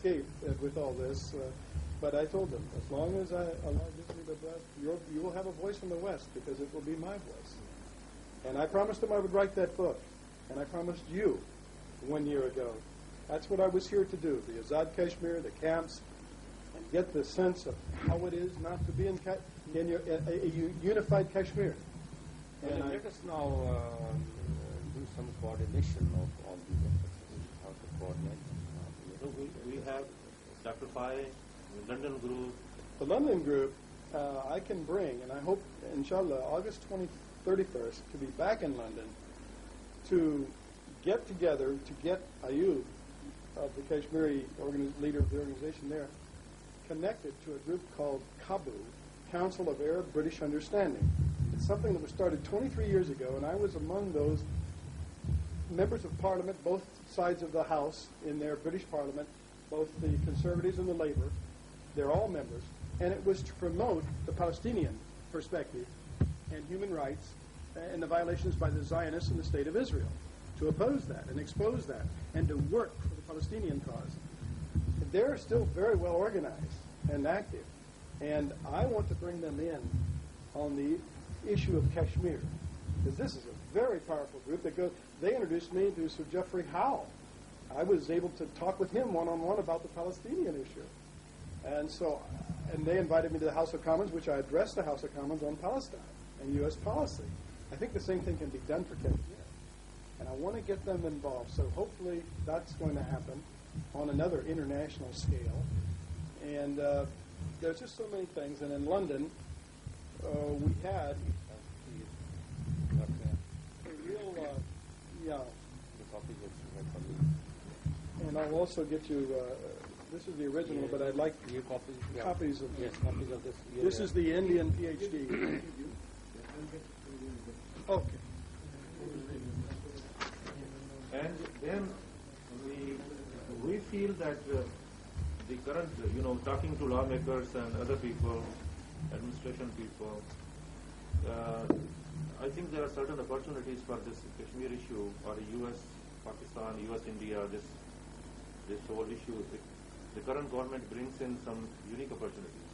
escape with all this. But I told them, as long as Allah gives me the breath, you will have a voice from the West, because it will be my voice. And I promised them I would write that book. And I promised you 1 year ago. That's what I was here to do, the Azad Kashmir, the camps, and get the sense of how it is not to be in a unified Kashmir. And let us now do some coordination of all these efforts, how to coordinate. So we have Dr. Pai, the London group. The London group I can bring, and I hope, inshallah, August 31st, to be back in London to get together, to get Ayub, of the Kashmiri leader of the organization there, connected to a group called CABU, Council of Arab-British Understanding. It's something that was started 23 years ago, and I was among those members of Parliament, both sides of the House in their British Parliament, both the Conservatives and the Labour. They're all members. And it was to promote the Palestinian perspective and human rights and the violations by the Zionists in the State of Israel, to oppose that and expose that and to work for the Palestinian cause. They're still very well organized and active, and I want to bring them in on the issue of Kashmir, because this is a very powerful group that goes. They introduced me to Sir Geoffrey Howe. I was able to talk with him one-on-one about the Palestinian issue. And they invited me to the House of Commons, which I addressed the House of Commons on Palestine and U.S. policy. I think the same thing can be done for Kashmir. And I want to get them involved. So hopefully that's going to happen on another international scale. And there's just so many things. And in London, we had a real, and I'll also get you, this is the original, but I'd like copies of this. Copies of this. This is the Indian PhD. Okay. And then we feel that the current, talking to lawmakers and other people, administration people, I think there are certain opportunities for this Kashmir issue, or U.S. Pakistan, U.S. India, this whole issue. The current government brings in some unique opportunities,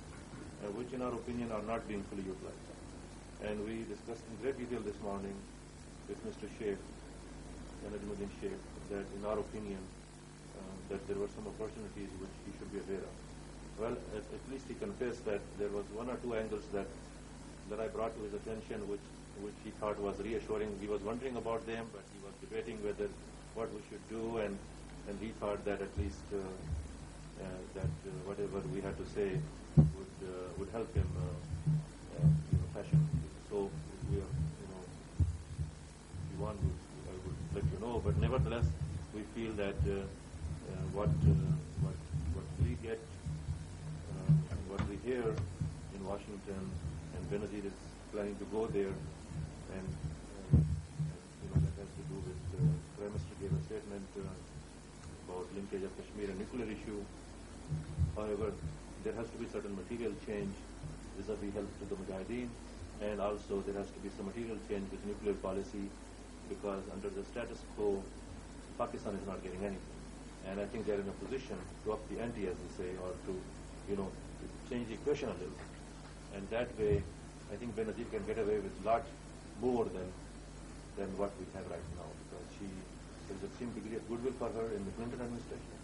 which in our opinion are not being fully utilized. And we discussed in great detail this morning with Mr. Sheikh, Najmuddin Sheikh, that in our opinion, that there were some opportunities which he should be aware of. Well, at least he confessed that there was one or two angles that I brought to his attention, which he thought was reassuring. He was wondering about them, but he was debating whether what we should do, and he thought that at least that whatever we had to say would help him fashion. So we are, if you want, I would let you know. But nevertheless, we feel that what we get and what we hear in Washington, and Benazir is planning to go there, and that has to do with Prime Minister gave a statement about linkage of Kashmir and nuclear issue. However, there has to be certain material change vis-a-vis help to the Mujahideen, and also there has to be some material change with nuclear policy, because under the status quo, Pakistan is not getting anything. And I think they're in a position to up the ante, as we say, or to change the equation a little. And that way, I think Benazir can get away with a lot more than what we have right now, because there's a same degree of goodwill for her in the Clinton administration,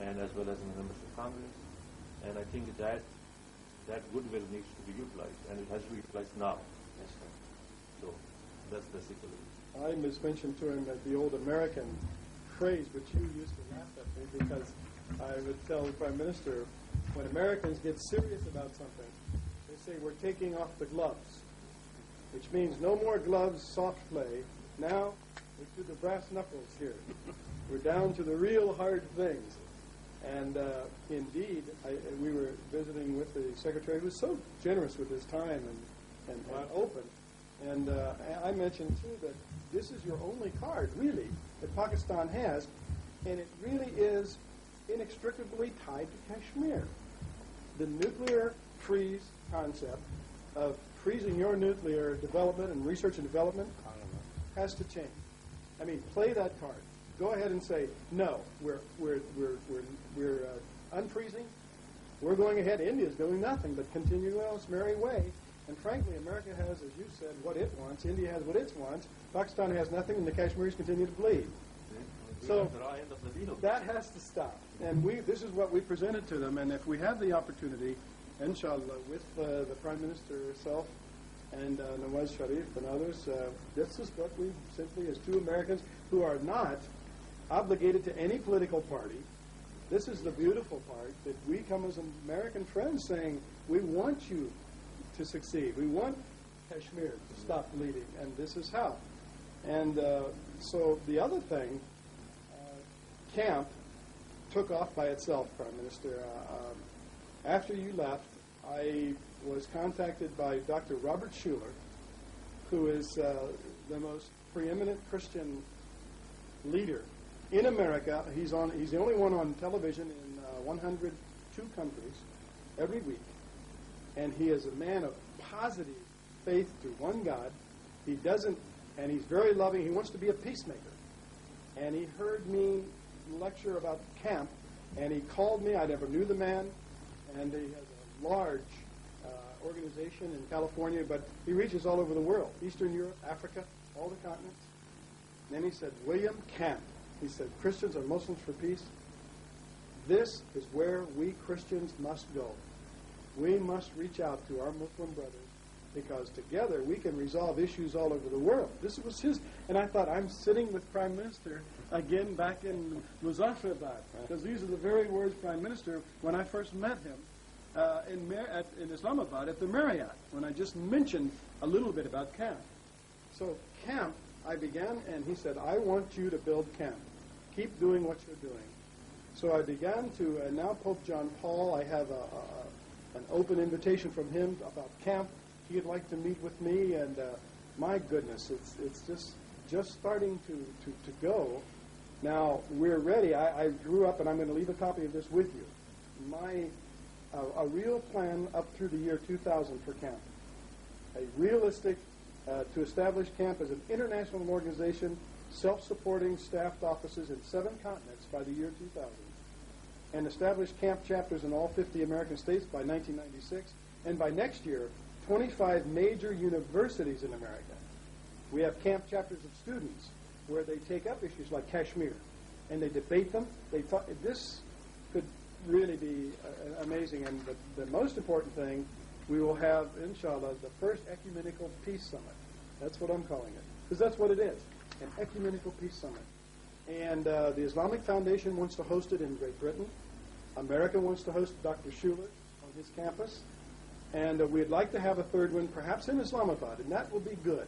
and as well as in the members of Congress. And I think that goodwill needs to be utilized, and it has to be utilized now. Yes, sir. So that's basically. I mentioned to him that the old American phrase, which you used to laugh at me, because I would tell the Prime Minister, when Americans get serious about something, they say, we're taking off the gloves, which means no more gloves, soft play. Now, we're to the brass knuckles here. We're down to the real hard things. And indeed, we were visiting with the Secretary, who was so generous with his time and open. And I mentioned, too, that this is your only card, really, that Pakistan has, and it really is inextricably tied to Kashmir. The nuclear freeze concept of freezing your nuclear development and research and development has to change. I mean, play that card. Go ahead and say, no, we're unfreezing. We're going ahead. India's doing nothing but continue on its merry way. And frankly, America has, as you said, what it wants. India has what it wants. Pakistan has nothing, and the Kashmiris continue to bleed. So that has to stop. And this is what we presented to them. And if we have the opportunity, inshallah, with the Prime Minister herself and Nawaz Sharif and others, this is what we simply, as two Americans who are not obligated to any political party, this is the beautiful part, that we come as American friends saying, we want you to succeed. We want Kashmir to stop bleeding, and this is how. And so the other thing, camp took off by itself, Prime Minister. After you left, I was contacted by Dr. Robert Schuller, who is the most preeminent Christian leader in America. He's the only one on television in 102 countries every week. And he is a man of positive faith to one God. He doesn't, and he's very loving. He wants to be a peacemaker. And he heard me lecture about camp, and he called me. I never knew the man, and he has a large organization in California, but he reaches all over the world, Eastern Europe, Africa, all the continents. And then he said, William, camp. He said, Christians or Muslims for peace. This is where we Christians must go. We must reach out to our Muslim brothers, because together we can resolve issues all over the world. This was his, and I thought, I'm sitting with Prime Minister again back in Muzaffarabad, because these are the very words, Prime Minister, when I first met him in Islamabad at the Marriott, when I just mentioned a little bit about camp. So camp, I began, and he said, I want you to build camp. Keep doing what you're doing. So I began to, and now Pope John Paul, I have an open invitation from him about camp. He'd like to meet with me, and my goodness, it's just starting to go. Now, we're ready. I grew up, and I'm going to leave a copy of this with you. A real plan up through the year 2000 for camp. A realistic, to establish camp as an international organization, self-supporting staffed offices in 7 continents by the year 2000. And establish camp chapters in all 50 American states by 1996. And by next year, 25 major universities in America. We have camp chapters of students where they take up issues like Kashmir, and they debate them. This could really be amazing. And the most important thing, we will have, inshallah, the first ecumenical peace summit. That's what I'm calling it, because that's what it is, an ecumenical peace summit. And the Islamic Foundation wants to host it in Great Britain. America wants to host Dr. Schuller on his campus. And we'd like to have a third one, perhaps in Islamabad, and that will be good,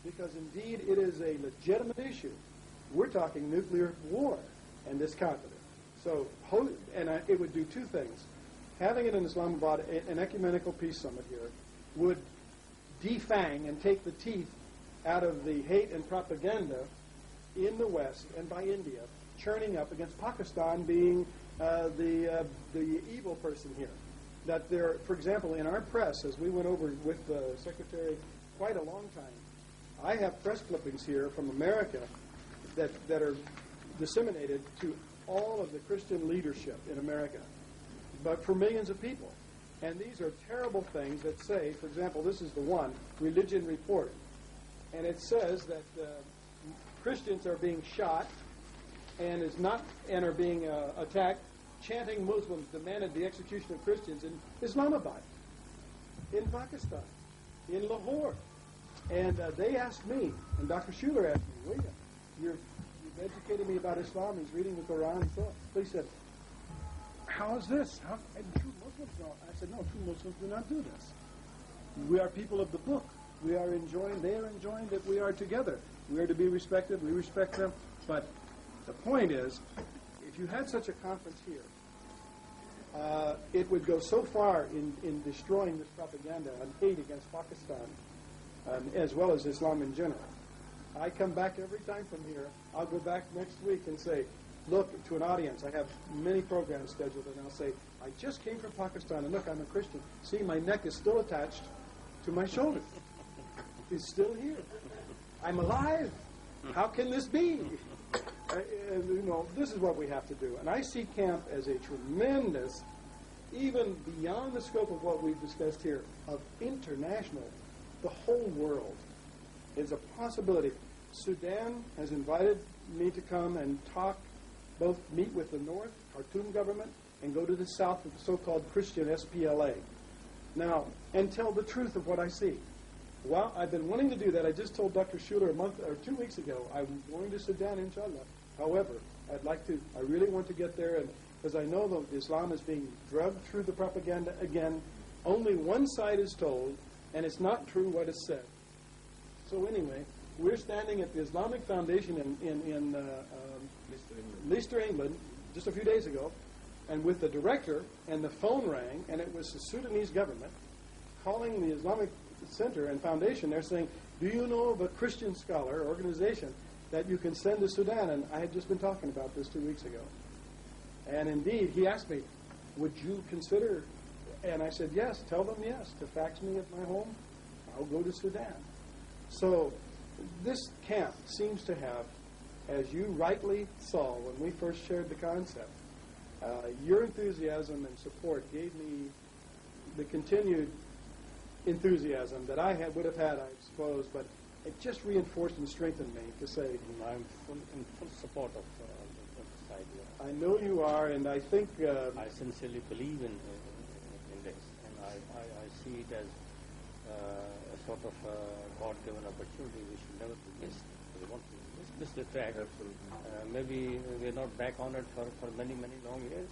because indeed it is a legitimate issue. We're talking nuclear war in this continent. So, it would do 2 things. Having it in Islamabad, an ecumenical peace summit here, would defang and take the teeth out of the hate and propaganda in the West and by India, churning up against Pakistan being the evil person here. That there, for example, in our press, as we went over with the Secretary quite a long time, I have press clippings here from America that are disseminated to all of the Christian leadership in America, but for millions of people. And these are terrible things that say, for example, this is the one, Religion Report, and it says that Christians are being shot and are being attacked. Chanting Muslims demanded the execution of Christians in Islamabad, in Pakistan, in Lahore. And they asked me, and Dr. Schuller asked me, William, you've educated me about Islam. He's reading the Quran and so on. So he said, how is this? And true Muslims don't. I said, no, true Muslims do not do this. We are people of the book. They are enjoying that we are together. We are to be respected. We respect them. But the point is, if you had such a conference here, it would go so far in destroying this propaganda and hate against Pakistan, as well as Islam in general. I come back every time from here. I'll go back next week and say, look, to an audience. I have many programs scheduled, and I'll say, I just came from Pakistan, and look, I'm a Christian. See, my neck is still attached to my shoulder. It's still here. I'm alive. How can this be? this is what we have to do. And I see camp as a tremendous, even beyond the scope of what we've discussed here, of international, the whole world is a possibility. Sudan has invited me to come and talk, both meet with the North, Khartoum government, and go to the South with the so-called Christian SPLA. Now, and tell the truth of what I see. Well, I've been wanting to do that. I just told Dr. Schuler a month or 2 weeks ago I'm going to Sudan, inshallah. However, I really want to get there, and because I know that Islam is being drugged through the propaganda again. Only one side is told, and it's not true what is said. So anyway, we're standing at the Islamic Foundation in Leicester, England, just a few days ago, and with the director, and the phone rang, and it was the Sudanese government calling the Islamic Center and Foundation. They're saying, do you know of a Christian scholar organization that you can send to Sudan? And I had just been talking about this 2 weeks ago. And indeed, he asked me, would you consider, and I said, yes, tell them yes, to fax me at my home. I'll go to Sudan. So this camp seems to have, as you rightly saw when we first shared the concept, your enthusiasm and support gave me the continued enthusiasm that I would have had, I suppose, but it just reinforced and strengthened me to say, I'm in full support of this idea. I know you are, and I think... I sincerely believe in this, and I see it as a sort of God-given opportunity we should never be missed. We want to miss the track. Maybe we're not back on it for many, many long years.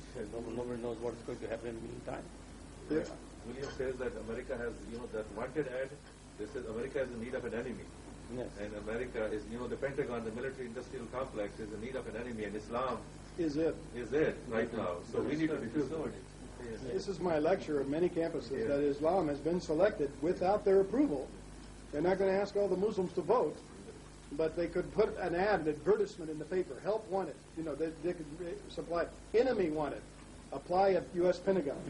Nobody knows what's going to happen in the meantime. Yeah. William says that America has, that wanted ad. They says America is in need of an enemy. Yes. And America is, the Pentagon, the military-industrial complex is in need of an enemy, and Islam is it right now. So we need to refuse it. Yes. This is my lecture at many campuses, that Islam has been selected without their approval. They're not going to ask all the Muslims to vote, but they could put an ad, an advertisement in the paper. Help wanted. They could supply. Enemy wanted. Apply at U.S. Pentagon.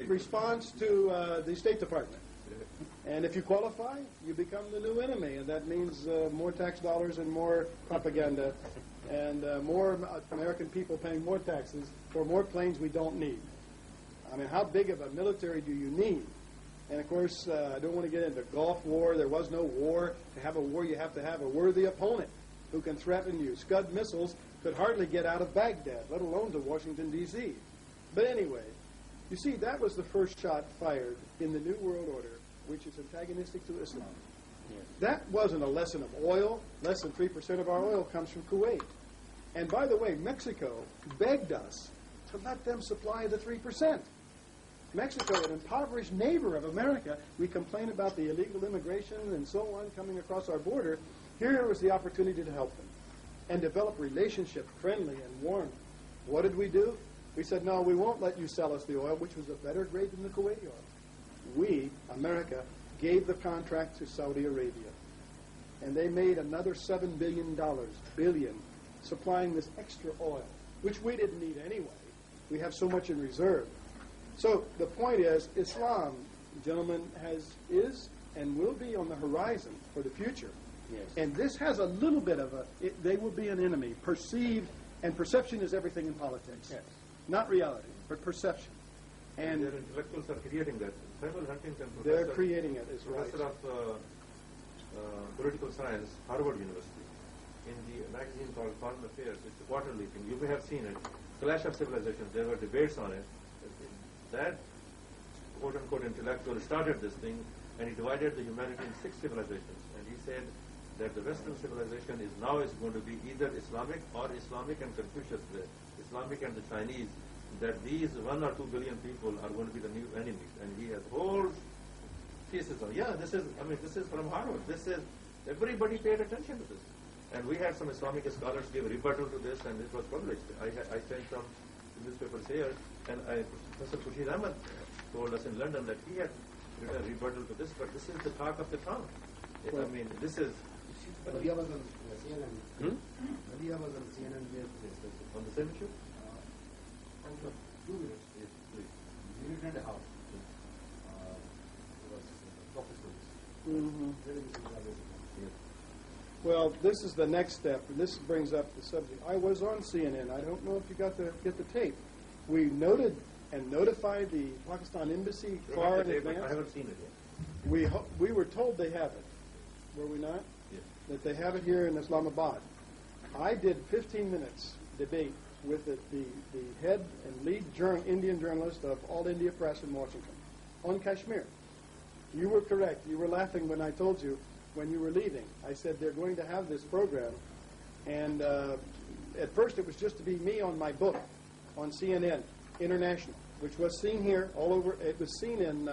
Response to the State Department. And if you qualify, you become the new enemy, and that means more tax dollars and more propaganda, and more American people paying more taxes for more planes we don't need. I mean, how big of a military do you need? And of course, I don't want to get into Gulf War. There was no war. To have a war, you have to have a worthy opponent who can threaten you. Scud missiles could hardly get out of Baghdad, let alone to Washington, D.C. But anyway, you see, that was the first shot fired in the New World Order, which is antagonistic to Islam. Yes. That wasn't a lesson of oil. Less than 3% of our oil comes from Kuwait. And by the way, Mexico begged us to let them supply the 3%. Mexico, an impoverished neighbor of America, we complain about the illegal immigration and so on coming across our border. Here was the opportunity to help them and develop relationship, friendly and warm. What did we do? We said, no, we won't let you sell us the oil, which was a better grade than the Kuwaiti oil. We, America, gave the contract to Saudi Arabia. And they made another $7 billion, supplying this extra oil, which we didn't need anyway. We have so much in reserve. So the point is, Islam, gentlemen, is and will be on the horizon for the future. Yes. And this has a little bit of they will be an enemy, perceived, and perception is everything in politics. Yes. Not reality, but perception. And their intellectuals are creating that. Samuel Huntington, they're creating it, is right. Professor of political science, Harvard University, in the magazine called Foreign Affairs, it's a quarterly thing. You may have seen it. Clash of Civilizations. There were debates on it. That quote-unquote intellectual started this thing, and he divided the humanity in 6 civilizations. And he said that the Western civilization is going to be either Islamic or Islamic and Confucius, the Islamic and the Chinese, that these 1 or 2 billion people are going to be the new enemies. And he has whole pieces on. Yeah, this is from Harvard. Everybody paid attention to this. And we had some Islamic scholars give rebuttal to this, and it was published. I sent some newspapers here, and Professor Khurshid Ahmed told us in London that he had written a rebuttal to this, but this is the talk of the town. Well, I mean, this is... Maria was on CNN. Maria was on CNN yesterday. On the same issue? 2 minutes. Yes, please. Minute and a half. Was professors. Mm-hmm. Very good. Yes. Well, this is the next step, and this brings up the subject. I was on CNN. I don't know if you got to get the tape. We noted and notified the Pakistan embassy far in advance. I haven't seen it yet. We were told they have it, were we not? Yes. That they have it here in Islamabad. I did 15 minutes debate with the head and lead Indian journalist of All India Press in Washington on Kashmir. You were correct. You were laughing when I told you when you were leaving. I said they're going to have this program, and at first it was just to be me on my book on CNN International, which was seen here all over. It was seen in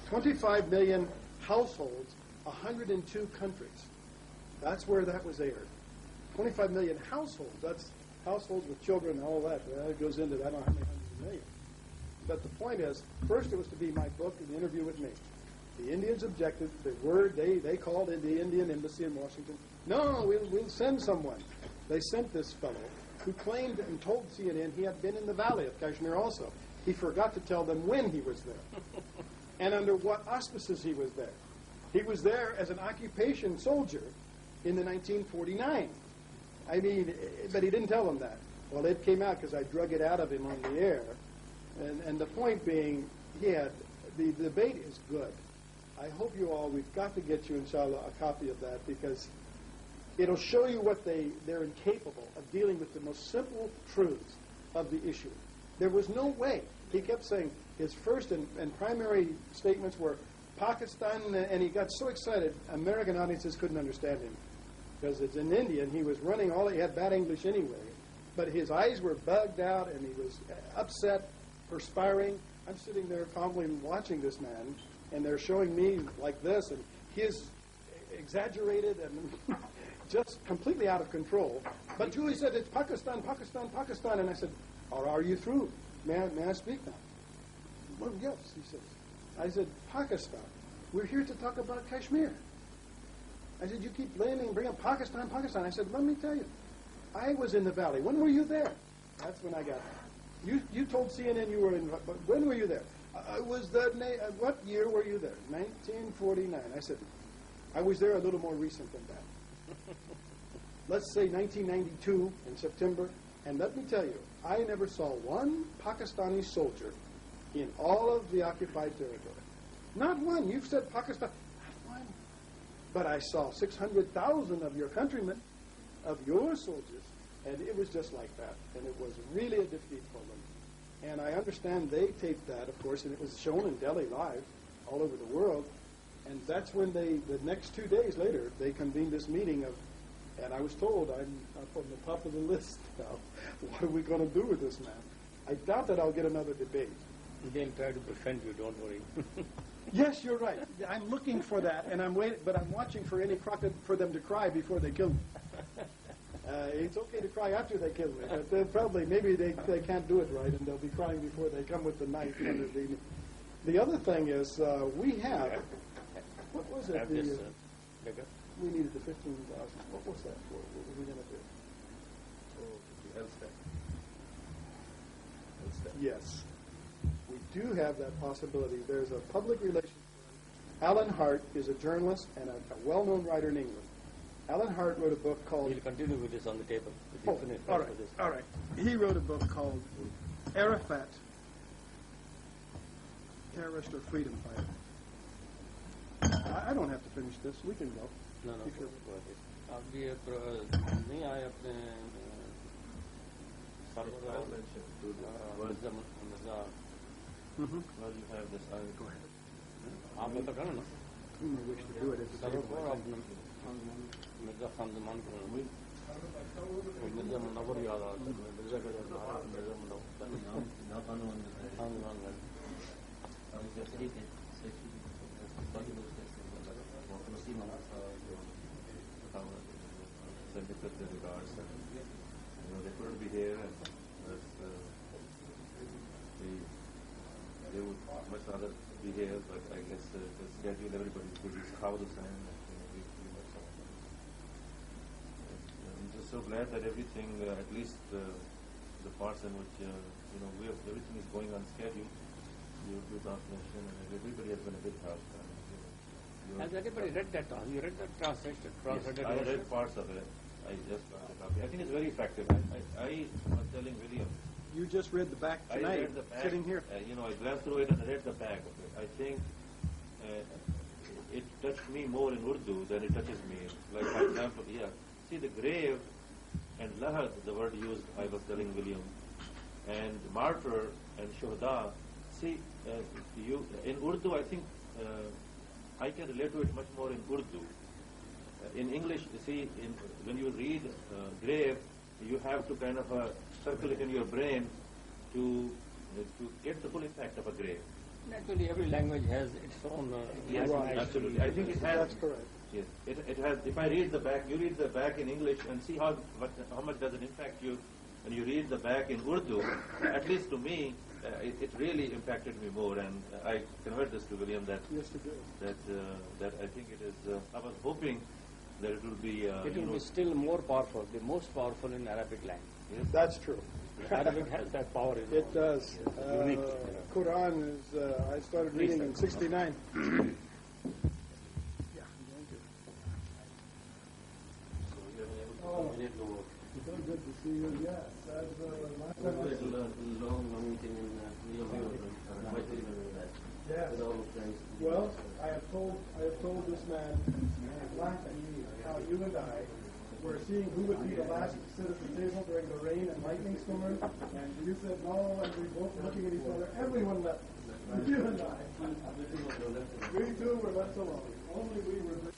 25 million households, 102 countries. That's where that was aired. 25 million households. That's households with children and all that. That goes into that. I don't know how many hundreds of millions. But the point is, first it was to be my book and the interview with me. The Indians objected. They called in the Indian embassy in Washington. No, we'll send someone. They sent this fellow who claimed and told CNN he had been in the valley of Kashmir also. He forgot to tell them when he was there and under what auspices he was there. He was there as an occupation soldier in the 1949. I mean, but he didn't tell them that. Well, it came out because I drug it out of him on the air. And the point being, the debate is good. I hope you all, we've got to get you, inshallah, a copy of that because it'll show you what they're incapable of dealing with the most simple truths of the issue. There was no way. He kept saying his first and primary statements were Pakistan, and he got so excited, American audiences couldn't understand him because it's an Indian. He was running he had bad English anyway, but his eyes were bugged out and he was upset, perspiring. I'm sitting there calmly watching this man, and they're showing me like this, and his exaggerated and just completely out of control. But Julie said, it's Pakistan, Pakistan, Pakistan. And I said, are you through? May I speak now? Well, yes, he says. I said, Pakistan. We're here to talk about Kashmir. I said, you keep bringing up Pakistan, Pakistan. I said, let me tell you, I was in the valley. When were you there? That's when I got there. You told CNN you were in, but when were you there? What year were you there? 1949. I said, I was there a little more recent than that. Let's say 1992 in September. And let me tell you, I never saw one Pakistani soldier in all of the occupied territory. Not one. You've said Pakistan. Not one. But I saw 600,000 of your countrymen, of your soldiers, and it was just like that. And it was really a defeat for them. And I understand they taped that, of course, and it was shown in Delhi live all over the world. And that's when the next 2 days later, they convened this meeting and I was told, I'm up on the top of the list now. What are we going to do with this man? I doubt that I'll get another debate. They'll try to befriend you, don't worry. Yes, you're right. I'm looking for that, and I'm waiting, but I'm watching for for them to cry before they kill me. It's okay to cry after they kill me, but maybe they can't do it right, and they'll be crying before they come with the knife under the other thing is, we have, what was it? Bigger? We needed the 15,000. What was that for? What were we going to do? The health step. Yes. We do have that possibility. There's a public relations firm. Alan Hart is a journalist and a well-known writer in England. Alan Hart wrote a book called... We'll continue with this on the table. All right. He wrote a book called Arafat, Terrorist or Freedom Fighter. I don't have to finish this. We can go. No. आप भी नहीं आए अपने Sardar Well, you have this. Go ahead. आप बता करो ना I wish to do it at the Sardar table. को अपने मिर्जा खान जमान को मिर्जा मुनव्वर याद आ रहा है मिर्जा का जब Mirza Send it with the regards. They couldn't be here, and they would much rather be here, but I guess the schedule, everybody's busy. How the same. I'm just so glad that everything, at least the parts in which everything is going on schedule. Your transmission, and everybody has been a big help. Has anybody read that? You read that translation? Yes, I read parts of it. I just got a copy. I think it's very effective. I was telling William. You just read the back I tonight, read the back, sitting here. I glanced through it and read the back of it. I think it touched me more in Urdu than it touches me. Like, for example, see the grave and lahad, the word used, I was telling William, and martyr and shuhada. See, in Urdu, I think I can relate to it much more in Urdu. In English, you see, when you read grave, you have to kind of circle it in your brain to get the full impact of a grave. Naturally, every language has its own. Yes, absolutely. I think it has. That's correct. Yes, it has. If I read the back, you read the back in English and see how much does it impact you. When you read the back in Urdu, at least to me, it really impacted me more. And I conveyed this to William that Yes, it did. that I think it is. I was hoping that it will be. It will be still more powerful, the most powerful in Arabic language. Yes. That's true. Arabic has that power. It does. Unique. Quran is, I started reading in 69. Oh, so good to see you. Yes. Long meeting in Yes. Well, I have told this man, laughing, how you and I were seeing who would be the last to sit at the table during the rain and lightning storm, and you said no, and we both looking at each other. Everyone left. You and I. We too were left alone. Only we were.